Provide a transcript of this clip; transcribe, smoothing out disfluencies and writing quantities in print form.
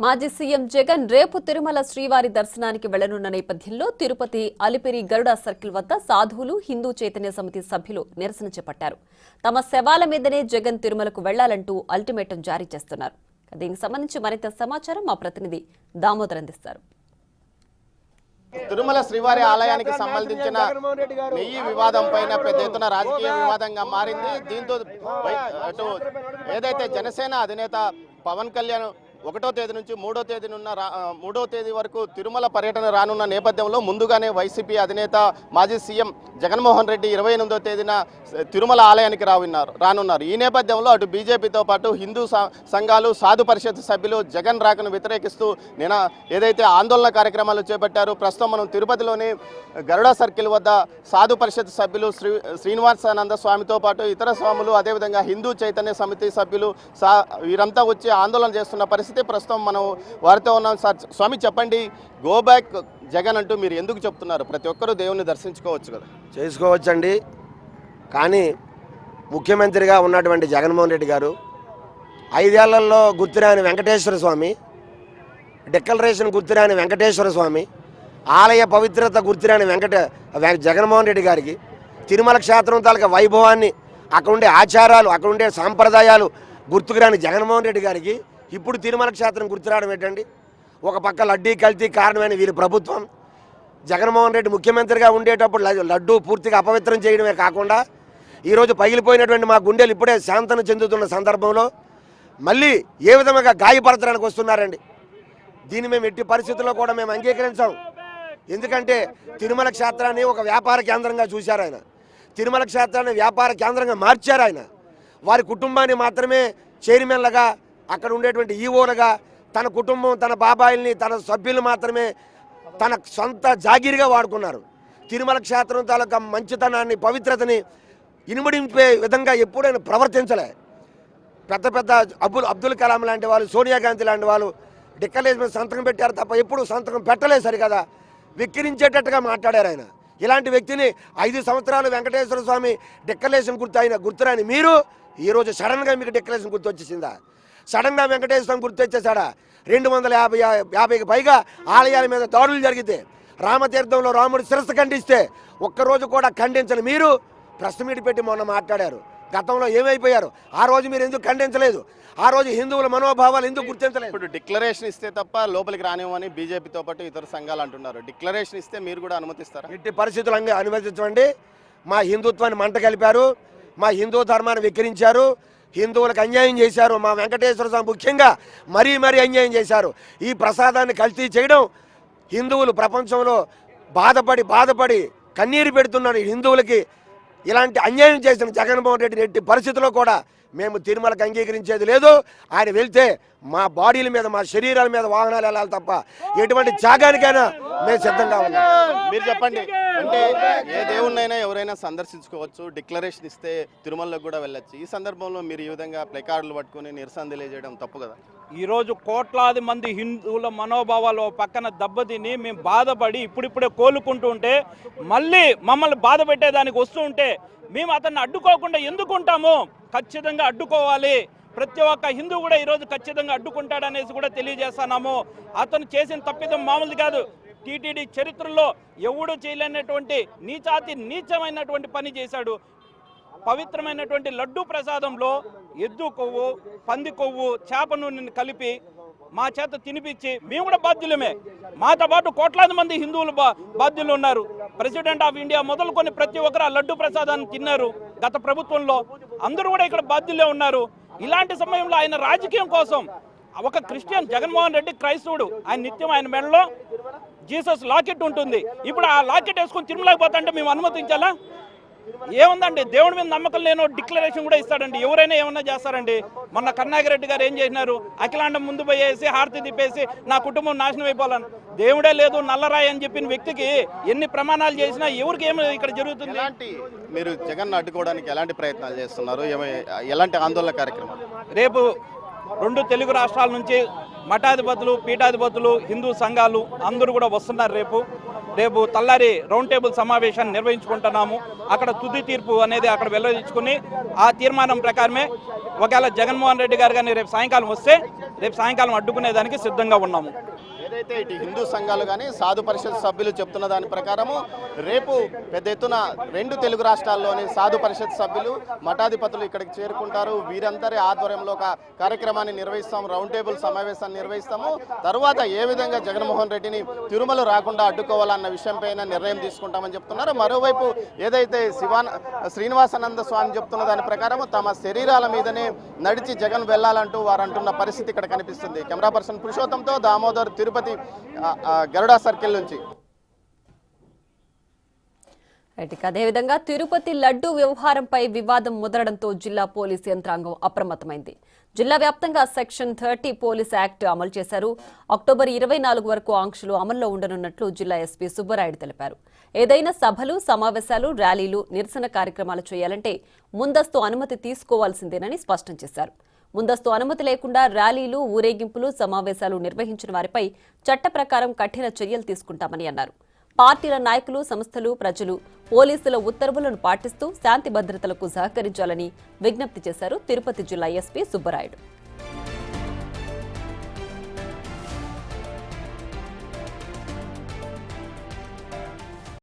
మాజీ సీఎం జగన్ రేపు తిరుమల శ్రీవారి దర్శనానికి వెళ్లనున్న నేపథ్యంలో తిరుపతి అలిపిరి గరుడ సర్కిల్ వద్ద సాధువులు హిందూ చైతన్య సమితి సభ్యులు నిరసన చేపట్టారు. తమ శవాల మీదనే జగన్ తిరుమలకు వెళ్లాలంటూ అల్టిమేటం జారీ చేస్తున్నారు. దీనికి సంబంధించి మరింత సమాచారం మా ప్రతినిధి దామోదర్ అందిస్తారు. తిరుమల శ్రీవారి ఆలయానికి సంబంధించిన నెయ్యి వివాదం పైన పెద్ద ఎత్తున రాజకీయ వివాదంగా మారింది. దీంతో ఏదైతే జనసేన అధినేత పవన్ కళ్యాణ్ 1వ తేదీ నుంచి 3వ తేదీ వరకు తిరుమల పర్యటన రానున్న నేపథ్యంలో ముందుగానే వైసీపీ అధినేత మాజీ సీఎం జగన్మోహన్ రెడ్డి 28వ తేదీన తిరుమల ఆలయానికి రానున్నారు. ఈ నేపథ్యంలో అటు బీజేపీతో పాటు హిందూ సంఘాలు సాధు పరిషత్ సభ్యులు జగన్ రాకను వ్యతిరేకిస్తూ ఏదైతే ఆందోళన కార్యక్రమాలు చేపట్టారు. ప్రస్తుతం మనం తిరుపతిలోని గరుడ సర్కిల్ వద్ద సాధు పరిషత్ సభ్యులు శ్రీనివాసానంద స్వామితో పాటు ఇతర స్వాములు అదేవిధంగా హిందూ చైతన్య సమితి సభ్యులు వీరంతా వచ్చి ఆందోళన చేస్తున్న పరిస్థితి ప్రస్తుతం మనం వారితో ఉన్నాం. సార్, స్వామి చెప్పండి, గో బ్యాక్ జగన్ అంటూ మీరు ఎందుకు చెప్తున్నారు? ప్రతి ఒక్కరూ దేవుణ్ణి దర్శించుకోవచ్చు కదా. చేసుకోవచ్చండి, కానీ ముఖ్యమంత్రిగా ఉన్నటువంటి జగన్మోహన్ రెడ్డి గారు 5 ఏళ్లలో గుర్తురాని వెంకటేశ్వర స్వామి, డిక్లరేషన్ గుర్తురాని వెంకటేశ్వర స్వామి, ఆలయ పవిత్రత గుర్తురాని జగన్మోహన్ రెడ్డి గారికి తిరుమల క్షేత్రం తాలూకా వైభవాన్ని, అక్కడ ఉండే ఆచారాలు, అక్కడ ఉండే సాంప్రదాయాలు గుర్తుకురాని జగన్మోహన్ రెడ్డి గారికి ఇప్పుడు తిరుమల క్షేత్రం గుర్తురావడం ఏంటండి? ఒక పక్క లడ్డీ కల్తీ కారణమైన వీరి ప్రభుత్వం, జగన్మోహన్ రెడ్డి ముఖ్యమంత్రిగా ఉండేటప్పుడు లడ్డూ పూర్తిగా అపవిత్రం చేయడమే కాకుండా ఈరోజు పగిలిపోయినటువంటి మా గుండెలు ఇప్పుడే శాంతన చెందుతున్న సందర్భంలో మళ్ళీ ఏ విధంగా గాయపరచడానికి వస్తున్నారండి. దీన్ని మేము ఎట్టి పరిస్థితుల్లో కూడా మేము అంగీకరించాం. ఎందుకంటే తిరుమల క్షేత్రాన్ని ఒక వ్యాపార కేంద్రంగా చూశారు ఆయన, తిరుమల క్షేత్రాన్ని వ్యాపార కేంద్రంగా మార్చారు ఆయన. వారి కుటుంబాన్ని మాత్రమే చైర్మన్లుగా, అక్కడ ఉండేటువంటి ఈవోలుగా, తన కుటుంబం, తన బాబాయిల్ని, తన సభ్యులు మాత్రమే తన సొంత జాగీరుగా వాడుకున్నారు. తిరుమల క్షేత్రం తాలూకా మంచితనాన్ని, పవిత్రతని ఇనుమడింపే విధంగా ఎప్పుడైనా ప్రవర్తించలే. పెద్ద పెద్ద అబ్దుల్ కలాం లాంటి వాళ్ళు, సోనియా గాంధీ లాంటి వాళ్ళు డిక్లరేషన్ సంతకం పెట్టారు తప్ప ఎప్పుడు సంతకం పెట్టలేదు. సరికదా విక్కిరించేటట్టుగా మాట్లాడారు ఆయన. ఇలాంటి వ్యక్తిని 5 సంవత్సరాలు వెంకటేశ్వర స్వామి డిక్లరేషన్ గుర్తురాని మీరు ఈరోజు సడన్గా మీకు డిక్లరేషన్ గుర్తు వచ్చేసిందా? సడన్గా వెంకటేశ్వర స్వామి గుర్తు వచ్చేసాడా? 250కి పైగా ఆలయాల మీద దాడులు జరిగితే, రామతీర్థంలో రాముడి శిరస్సు ఖండిస్తే ఒక్కరోజు కూడా ఖండించని మీరు ప్రెస్ మీట్ పెట్టి మొన్న మాట్లాడారు. గతంలో ఏమైపోయారు? ఆ రోజు మీరు ఎందుకు ఖండించలేదు? ఆ రోజు హిందువుల మనోభావాలు ఎందుకు గుర్తించలేదు? ఇప్పుడు డిక్లరేషన్ ఇస్తే తప్ప లోపలికి రానివ్వని బీజేపీతో పాటు ఇతర సంఘాలు అంటున్నారు. డిక్లరేషన్ ఇస్తే మీరు కూడా అనుమతిస్తారా? ఎట్టి పరిస్థితులు అనుమతించండి. మా హిందుత్వాన్ని మంట కలిపారు, మా హిందూ ధర్మాన్ని వికరించారు, హిందువులకు అన్యాయం చేశారు. మా వెంకటేశ్వర స్వామి ముఖ్యంగా మరీ అన్యాయం చేశారు. ఈ ప్రసాదాన్ని కల్తీ చేయడం, హిందువులు ప్రపంచంలో బాధపడి కన్నీరు పెడుతున్నారు. హిందువులకి ఇలాంటి అన్యాయం చేసిన జగన్మోహన్ రెడ్డిని ఎట్టి పరిస్థితుల్లో కూడా మేము తిరుమలకు అంగీకరించేది లేదు. ఆయన వెళ్తే మా బాడీల మీద, మా శరీరాల మీద వాహనాలు వెళ్ళాలి తప్ప ఎటువంటి త్యాగానికైనా మేము సిద్ధంగా ఉన్నాం. మీరు చెప్పండి, అంటే ఏ దేవుణ్ణైనా ఎవరైనా సందర్శించుకోవచ్చు, డిక్లరేషన్ ఇస్తే తిరుమలకు కూడా వెళ్ళొచ్చు. ఈ సందర్భంలో మీరు ఈ విధంగా ప్లకార్డులు పట్టుకుని నిరసన తెలియజేయడం తప్పు కదా? ఈరోజు కోట్లాది మంది హిందువుల మనోభావాలు పక్కన దెబ్బతిని మేము బాధపడి ఇప్పుడిప్పుడే కోలుకుంటూ ఉంటే, మళ్ళీ మమ్మల్ని బాధ పెట్టేదానికి వస్తూ ఉంటే మేము అతన్ని అడ్డుకోకుండా ఎందుకుంటాము? ఖచ్చితంగా అడ్డుకోవాలి. ప్రతి ఒక్క హిందూ కూడా ఈరోజు ఖచ్చితంగా అడ్డుకుంటాడనేసి కూడా తెలియజేస్తున్నాము. అతను చేసిన తప్పిదం మామూలు కాదు. టీటీడీ చరిత్రలో ఎవడు చేయలేనటువంటి నీచమైనటువంటి పని చేశాడు. పవిత్రమైనటువంటి లడ్డూ ప్రసాదంలో ఎద్దు కొవ్వు, పంది కొవ్వు, చేప నూనెని కలిపి మా చేత తినిపించి మేము కూడా బాధ్యులమే. మాతో పాటు కోట్లాది మంది హిందువులు బాధ్యులు ఉన్నారు. ప్రెసిడెంట్ ఆఫ్ ఇండియా మొదలుకొని ప్రతి ఒక్కరు ఆ లడ్డూ ప్రసాదాన్ని తిన్నారు గత ప్రభుత్వంలో. అందరూ కూడా ఇక్కడ బాధ్యులే ఉన్నారు. ఇలాంటి సమయంలో ఆయన రాజకీయం కోసం ఒక క్రిస్టియన్, జగన్మోహన్ రెడ్డి క్రైస్తవుడు, ఆయన నిత్యం ఆయన మెడలో జీసస్ లాకెట్ ఉంటుంది. ఇప్పుడు ఆ లాకెట్ వేసుకొని తిరుమలకి పోతాంటే మేము అనుమతించాలా? ఏముందండి, దేవుడి మీద నమ్మకం లేనో డిక్లరేషన్ కూడా ఇస్తాడండి. ఎవరైనా ఏమన్నా చేస్తారండి. మొన్న కరుణాకర్ గారు ఏం చేసినారు? అఖిలాండం ముందు పోయేసి హారతి తిప్పేసి నా కుటుంబం నాశనం అయిపోవాలని. దేవుడే లేదు నల్లరాయి అని చెప్పిన వ్యక్తికి ఎన్ని ప్రమాణాలు చేసినా ఎవరికి ఏమి ఇక్కడ జరుగుతుంది? మీరు జగన్ అడ్డుకోవడానికి ఎలాంటి ప్రయత్నాలు చేస్తున్నారు? ఎలాంటి ఆందోళన కార్యక్రమాలు? రేపు 2 తెలుగు రాష్ట్రాల నుంచి మఠాధిపతులు, పీఠాధిపతులు, హిందూ సంఘాలు అందరూ కూడా వస్తున్నారు. రేపు తల్లారి రౌండ్ టేబుల్ సమావేశాన్ని నిర్వహించుకుంటున్నాము. అక్కడ తుది తీర్పు అనేది అక్కడ వెల్లడించుకుని ఆ తీర్మానం ప్రకారమే ఒకవేళ జగన్మోహన్ రెడ్డి గారు కానీ రేపు సాయంకాలం వస్తే రేపు సాయంకాలం అడ్డుకునేదానికి సిద్ధంగా ఉన్నాము. ఏదైతే ఇటు హిందూ సంఘాలు కానీ సాధు పరిషత్ సభ్యులు చెప్తున్న దాని ప్రకారము రేపు పెద్ద ఎత్తున 2 తెలుగు రాష్ట్రాల్లోని సాధు పరిషత్ సభ్యులు మఠాధిపతులు ఇక్కడికి చేరుకుంటారు. వీరందరి ఆధ్వర్యంలో ఒక కార్యక్రమాన్ని నిర్వహిస్తాం, రౌండ్ టేబుల్ సమావేశాన్ని నిర్వహిస్తాము. తర్వాత ఏ విధంగా జగన్మోహన్ రెడ్డిని తిరుమల రాకుండా అడ్డుకోవాలన్న విషయంపైన నిర్ణయం తీసుకుంటామని చెప్తున్నారు. మరోవైపు ఏదైతే శ్రీనివాసానంద స్వామి చెప్తున్న దాని ప్రకారం తమ శరీరాల మీదనే నడిచి జగన్ వెళ్లాలంటూ వారు అంటున్న పరిస్థితి ఇక్కడ కనిపిస్తుంది. కెమెరా పర్సన్ పురుషోత్తంతో దామోదర్, తిరుపతి గరుడా సర్కిల్ నుంచి. అదేవిధంగా తిరుపతి లడ్డూ వ్యవహారంపై వివాదం ముదరడంతో జిల్లా పోలీసు యంత్రాంగం అప్రమత్తమైంది. జిల్లా వ్యాప్తంగా సెక్షన్ 30 పోలీస్ యాక్ట్ అమలు చేశారు. అక్టోబర్ 24 వరకు ఆంక్షలు అమల్లో ఉండనున్నట్లు జిల్లా ఎస్పీ సుబ్బరాయుడు తెలిపారు. ఏదైనా సభలు, సమావేశాలు, ర్యాలీలు, నిరసన కార్యక్రమాలు చేయాలంటే ముందస్తు అనుమతి తీసుకోవాల్సిందేనని స్పష్టం చేశారు. ముందస్తు అనుమతి లేకుండా ర్యాలీలు, ఊరేగింపులు, సమావేశాలు నిర్వహించిన వారిపై చట్ట ప్రకారం కఠిన చర్యలు తీసుకుంటామని అన్నారు. పార్టీల నాయకులు, సంస్థలు, ప్రజలు పోలీసుల ఉత్తర్వులను పాటిస్తూ శాంతి భద్రతలకు సహకరించాలని విజ్ఞప్తి చేశారు తిరుపతి జిల్లా ఎస్పీ సుబ్బరాయుడు.